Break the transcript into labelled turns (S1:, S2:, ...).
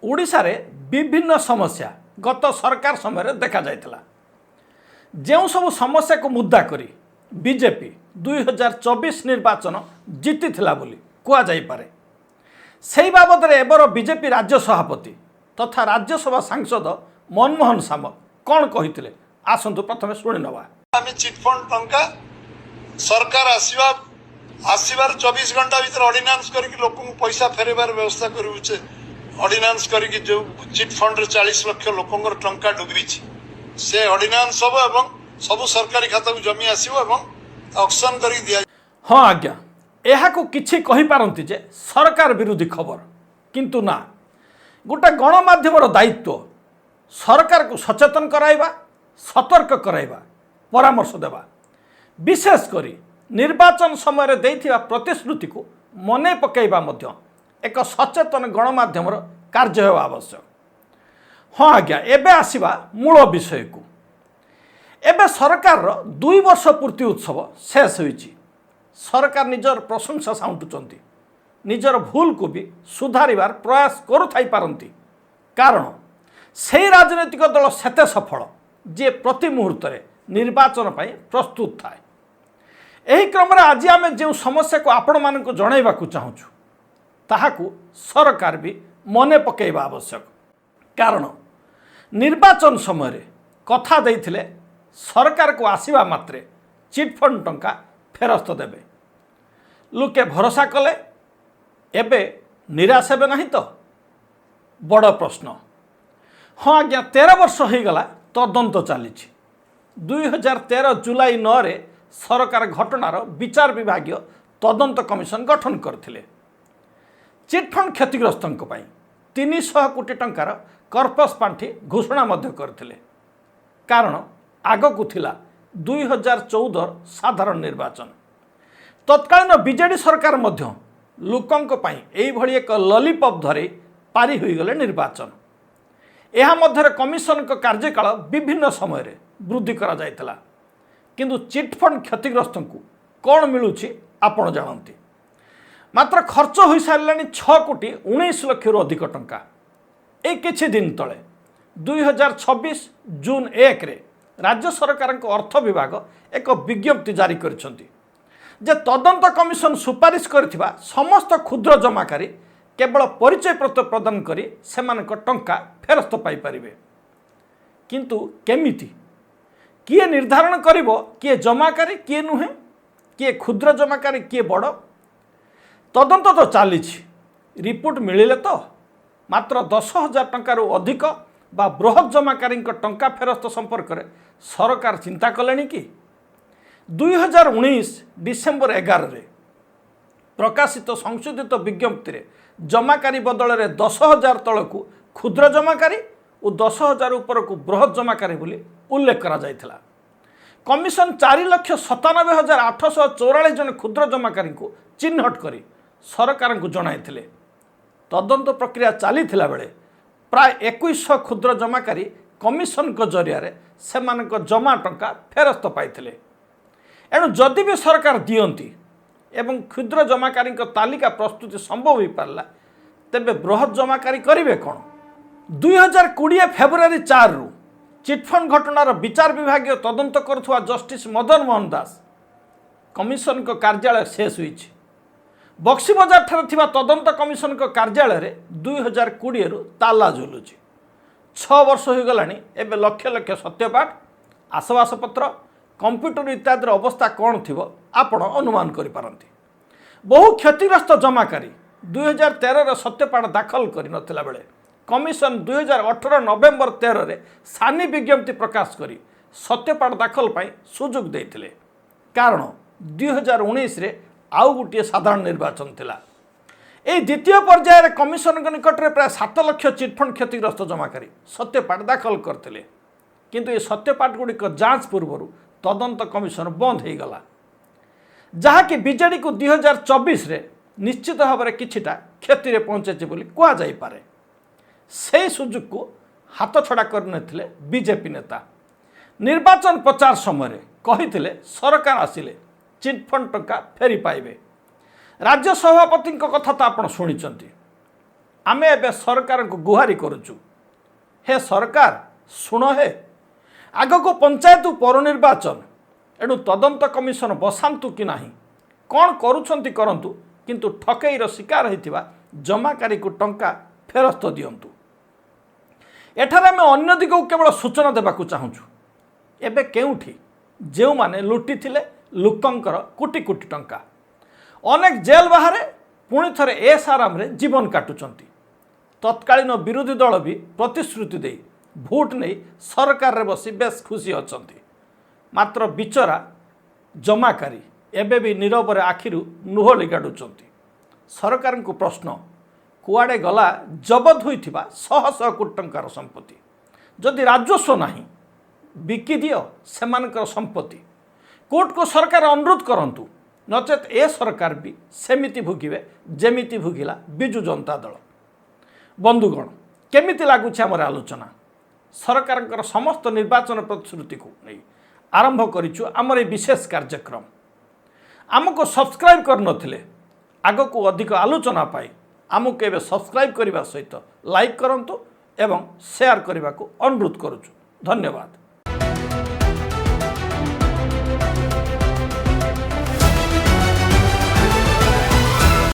S1: ओडिशा रे विभिन्न समस्या गत सरकार समय देखा जाइतला। ଯେଉଁ ସବୁ ସମସ୍ୟାକୁ ମୁଦ୍ଦା କରି ବିଜେପି 2024 ନିର୍ବାଚନ ଜିତିଥିଲା ବୋଲି କୁହାଯାଇପାରେ। ସେହି ବାବଦରେ ଏବେର ବିଜେପି ରାଜ୍ୟ ସଭାପତି ତଥା ରାଜ୍ୟସଭା ସାଂସଦ ମନମୋହନ ସାମଲ କ'ଣ କହିଥିଲେ ଆସନ୍ତୁ ପ୍ରଥମେ ଶୁଣିନେବା।
S2: ଆମେ ଚିଟଫଣ୍ଡ ଟଙ୍କା ସରକାର ଆସିବାର 24 ଘଣ୍ଟା ଭିତରେ ଅର୍ଡିନାନ୍ସ କରିକି ଲୋକଙ୍କୁ ପଇସା ଫେରେଇବାର ବ୍ୟବସ୍ଥା କରୁଛେ। ଅର୍ଡିନାନ୍ସ କରିକି ଯେଉଁ ଚିଟଫଣ୍ଡରେ 40 ଲକ୍ଷ ଲୋକଙ୍କର ଟଙ୍କା ଡୁବିଛି ସେ ଅର୍ଡିନାନ୍ସ ହବ ଏବଂ ସବୁ ସରକାରୀ ଖାତାକୁ ଜମି ଆସିବ ଏବଂ ଅକ୍ସନ କରିକି ଦିଆ।
S1: ହଁ ଆଜ୍ଞା, ଏହାକୁ କିଛି କହିପାରନ୍ତି ଯେ ସରକାର ବିରୋଧୀ ଖବର, କିନ୍ତୁ ନା, ଗୋटे ଗଣମାଧ୍ୟମର ଦାୟିତ୍ୱ ସରକାରକୁ ସଚେତନ କରାଇବା, ସତର୍କ କରାଇବା, ପରାମର୍ଶ ଦେବା, ବିଶେଷ କରି ନିର୍ବାଚନ ସମୟରେ ଦେଇଥିବା ପ୍ରତିଶ୍ରୁତିକୁ ମନେ ପକାଇବା ମଧ୍ୟ ଏକ ସଚେତନ ଗଣମାଧ୍ୟମର କାର୍ଯ୍ୟ ହେବା ଆବଶ୍ୟକ। ହଁ ଆଜ୍ଞା, ଏବେ ଆସିବା ମୂଳ ବିଷୟକୁ। ଏବେ ସରକାରର 2 ବର୍ଷ ପୂର୍ତ୍ତି ଉତ୍ସବ ଶେଷ ହୋଇଛି। ସରକାର ନିଜର ପ୍ରଶଂସା ସାଉଣ୍ଟୁଛନ୍ତି, ନିଜର ଭୁଲକୁ ବି ସୁଧାରିବାର ପ୍ରୟାସ କରୁଥାଇପାରନ୍ତି, କାରଣ ସେହି ରାଜନୈତିକ ଦଳ ସେତେ ସଫଳ ଯିଏ ପ୍ରତି ମୁହୂର୍ତ୍ତରେ ନିର୍ବାଚନ ପାଇଁ ପ୍ରସ୍ତୁତ ଥାଏ। ଏହି କ୍ରମରେ ଆଜି ଆମେ ଯେଉଁ ସମସ୍ୟାକୁ ଆପଣମାନଙ୍କୁ ଜଣାଇବାକୁ ଚାହୁଁଛୁ ତାହାକୁ ସରକାର ବି ମନେ ପକାଇବା ଆବଶ୍ୟକ, କାରଣ ନିର୍ବାଚନ ସମୟରେ କଥା ଦେଇଥିଲେ ସରକାରକୁ ଆସିବା ମାତ୍ରେ ଚିଟଫଣ୍ଡ ଟଙ୍କା ଫେରସ୍ତ ଦେବେ। ଲୋକେ ଭରସା କଲେ, ଏବେ ନିରାଶ ହେବେ ନାହିଁ ତ? ବଡ଼ ପ୍ରଶ୍ନ। ହଁ ଆଜ୍ଞା, 13 ବର୍ଷ ହୋଇଗଲା ତଦନ୍ତ ଚାଲିଛି। 2013 ଜୁଲାଇ 9ରେ ସରକାର ଘଟଣାର ବିଚାର ବିଭାଗୀୟ ତଦନ୍ତ କମିଶନ ଗଠନ କରିଥିଲେ। ଚିଟଫଣ୍ଡ କ୍ଷତିଗ୍ରସ୍ତଙ୍କ ପାଇଁ 300 କୋଟି ଟଙ୍କାର କର୍ପସ୍ ପାଣ୍ଠି ଘୋଷଣା ମଧ୍ୟ କରିଥିଲେ, କାରଣ ଆଗକୁ ଥିଲା 2014 ସାଧାରଣ ନିର୍ବାଚନ। ତତ୍କାଳୀନ ବିଜେଡି ସରକାର ମଧ୍ୟ ଲୋକଙ୍କ ପାଇଁ ଏଇଭଳି ଏକ ଲଲିପପ୍ ଧରି ପାରି ହୋଇଗଲେ ନିର୍ବାଚନ। ଏହା ମଧ୍ୟରେ କମିଶନଙ୍କ କାର୍ଯ୍ୟକାଳ ବିଭିନ୍ନ ସମୟରେ ବୃଦ୍ଧି କରାଯାଇଥିଲା, କିନ୍ତୁ ଚିଟଫଣ୍ଡ କ୍ଷତିଗ୍ରସ୍ତଙ୍କୁ କ'ଣ ମିଳୁଛି ଆପଣ ଜାଣନ୍ତି। ମାତ୍ର ଖର୍ଚ୍ଚ ହୋଇସାରିଲାଣି 6 କୋଟି 19 ଲକ୍ଷରୁ ଅଧିକ ଟଙ୍କା। এই କିଛି ଦିନ ତଳେ 2026 ଜୁନ୍ 1ରେ ରାଜ୍ୟ ସରକାରଙ୍କ ଅର୍ଥ ବିଭାଗ ଏକ ବିଜ୍ଞପ୍ତି ଜାରି କରିଛନ୍ତି ଯେ ତଦନ୍ତ କମିଶନ ସୁପାରିଶ କରିଥିବା ସମସ୍ତ କ୍ଷୁଦ୍ର ଜମାକାରୀ କେବଳ ପରିଚୟପତ୍ର ପ୍ରଦାନ କରି ସେମାନଙ୍କ ଟଙ୍କା ଫେରସ୍ତ ପାଇପାରିବେ। କିନ୍ତୁ କେମିତି, କିଏ ନିର୍ଦ୍ଧାରଣ କରିବ କିଏ ଜମାକାରୀ କିଏ ନୁହେଁ, କିଏ କ୍ଷୁଦ୍ର ଜମାକାରୀ କିଏ ବଡ଼? ତଦନ୍ତ ତ ଚାଲିଛି, ରିପୋର୍ଟ ମିଳିଲେ ତ ମାତ୍ର 10,000 ଟଙ୍କାରୁ ଅଧିକ ବା ବୃହତ୍ ଜମାକାରୀଙ୍କ ଟଙ୍କା ଫେରସ୍ତ ସମ୍ପର୍କରେ ସରକାର ଚିନ୍ତା କଲେଣି କି? 2019 ଡିସେମ୍ବର 11ରେ ପ୍ରକାଶିତ ସଂଶୋଧିତ ବିଜ୍ଞପ୍ତିରେ ଜମାକାରୀ ବଦଳରେ 10,000 ତଳକୁ କ୍ଷୁଦ୍ର ଜମାକାରୀ ଓ 10,000 ଉପରକୁ ବୃହତ୍ ଜମାକାରୀ ବୋଲି ଉଲ୍ଲେଖ କରାଯାଇଥିଲା। କମିଶନ 4,97,844 ଜଣ କ୍ଷୁଦ୍ର ଜମାକାରୀଙ୍କୁ ଚିହ୍ନଟ କରି ସରକାରଙ୍କୁ ଜଣାଇଥିଲେ। ତଦନ୍ତ ପ୍ରକ୍ରିୟା ଚାଲିଥିଲା ବେଳେ ପ୍ରାୟ 2100 କ୍ଷୁଦ୍ର ଜମାକାରୀ କମିଶନଙ୍କ ଜରିଆରେ ସେମାନଙ୍କ ଜମା ଟଙ୍କା ଫେରସ୍ତ ପାଇଥିଲେ। ଏଣୁ ଯଦି ବି ସରକାର ଦିଅନ୍ତି ଏବଂ କ୍ଷୁଦ୍ର ଜମାକାରୀଙ୍କ ତାଲିକା ପ୍ରସ୍ତୁତି ସମ୍ଭବ ହୋଇପାରିଲା, ତେବେ ବୃହତ୍ ଜମାକାରୀ କରିବେ କ'ଣ? 2020 ଫେବୃଆରୀ 4ରୁ ଚିଟଫଣ୍ଡ ଘଟଣାର ବିଚାର ବିଭାଗୀୟ ତଦନ୍ତ କରୁଥିବା ଜଷ୍ଟିସ୍ ମଦନ ମୋହନ ଦାସ କମିଶନଙ୍କ କାର୍ଯ୍ୟାଳୟ ଶେଷ ହୋଇଛି। ବକ୍ସିବଜାରଠାରେ ଥିବା ତଦନ୍ତ କମିଶନଙ୍କ କାର୍ଯ୍ୟାଳୟରେ 2020ରୁ ତାଲା ଝୁଲୁଛି। 6 ବର୍ଷ ହୋଇଗଲାଣି। ଏବେ ଲକ୍ଷ ଲକ୍ଷ ସତ୍ୟପାଠ, ଆସବାସପତ୍ର, କମ୍ପ୍ୟୁଟର ଇତ୍ୟାଦିର ଅବସ୍ଥା କ'ଣ ଥିବ ଆପଣ ଅନୁମାନ କରିପାରନ୍ତି। ବହୁ କ୍ଷତିଗ୍ରସ୍ତ ଜମାକାରୀ 2013ରେ ସତ୍ୟପାଠ ଦାଖଲ କରିନଥିଲା ବେଳେ କମିଶନ 2018 ନଭେମ୍ବର 13ରେ ସାନି ବିଜ୍ଞପ୍ତି ପ୍ରକାଶ କରି ସତ୍ୟପାଠ ଦାଖଲ ପାଇଁ ସୁଯୋଗ ଦେଇଥିଲେ, କାରଣ 2019ରେ ଆଉ ଗୋଟିଏ ସାଧାରଣ ନିର୍ବାଚନ ଥିଲା। ଏହି ଦ୍ୱିତୀୟ ପର୍ଯ୍ୟାୟରେ କମିଶନଙ୍କ ନିକଟରେ ପ୍ରାୟ 7 ଲକ୍ଷ ଚିଟଫଣ୍ଡ କ୍ଷତିଗ୍ରସ୍ତ ଜମାକାରୀ ସତ୍ୟପାଠ ଦାଖଲ କରିଥିଲେ, କିନ୍ତୁ ଏହି ସତ୍ୟପାଠ ଗୁଡ଼ିକ ଯାଞ୍ଚ ପୂର୍ବରୁ ତଦନ୍ତ କମିଶନ ବନ୍ଦ ହୋଇଗଲା, ଯାହାକି ବିଜେଡ଼ିକୁ 2024ରେ ନିଶ୍ଚିତ ଭାବରେ କିଛିଟା କ୍ଷତିରେ ପହଞ୍ଚାଇଛି ବୋଲି କୁହାଯାଇପାରେ। ସେହି ସୁଯୋଗକୁ ହାତଛଡ଼ା କରିନଥିଲେ ବିଜେପି ନେତା। ନିର୍ବାଚନ ପ୍ରଚାର ସମୟରେ କହିଥିଲେ ସରକାର ଆସିଲେ ଚିଟଫଣ୍ଡ ଟଙ୍କା ଫେରି ପାଇବେ। ରାଜ୍ୟ ସଭାପତିଙ୍କ କଥା ତ ଆପଣ ଶୁଣିଛନ୍ତି। आमे एबे सरकार को गुहारी करुचु हे सरकार शुण हे आग को पंचायत पौर निर्वाचन एणु तदंत कमिशन बसातु कि ना कौन करुछंती करंतु किंतु ठकईर शिकार होइतिबा जमाकारी को टंका फेरस्त दियंतु। एठार आम अन्य दिग केवल सूचना देवाक चाहूँ एबे केउठी जो माने लुटी थिले लोकंकर कोटी कोटी टंका अनेक जेल बाहर पुणी थरे एस आराम रे जीवन काटुचंती। तत्कालीन विरोधी दल भी प्रतिश्रुति दे भोट नहीं सरकार रे बसी बेस खुशी अछंती मात्र बिचरा जमाकारी एबे भी नीरव आखिरु नुहली गाड़ुचंती। सरकार को प्रश्न कुआडे गला जबत होइथिबा शह शह कोटी टंकार संपत्ति जदि राजस्व नाही बिकी दियो सेमानकर संपत्ति कोर्ट को सरकार अनुरोध करंतु नचेत ए सरकार भी सेमिति भुगिबे जेमिति भुगिला बिजु जनता दल। बंधुगण केमिति लागुछि हमर आलोचना सरकार समस्त निर्वाचन प्रतिश्रुति को नहीं आरंभ करिछु हमर ए विशेष कार्यक्रम आमको सब्सक्राइब कर नथिले आग को अधिक आलोचना पाई आमको एबे सब्सक्राइब करने सहित लाइक करंतु एवं शेयर करने को अनुरोध करुछु। धन्यवाद।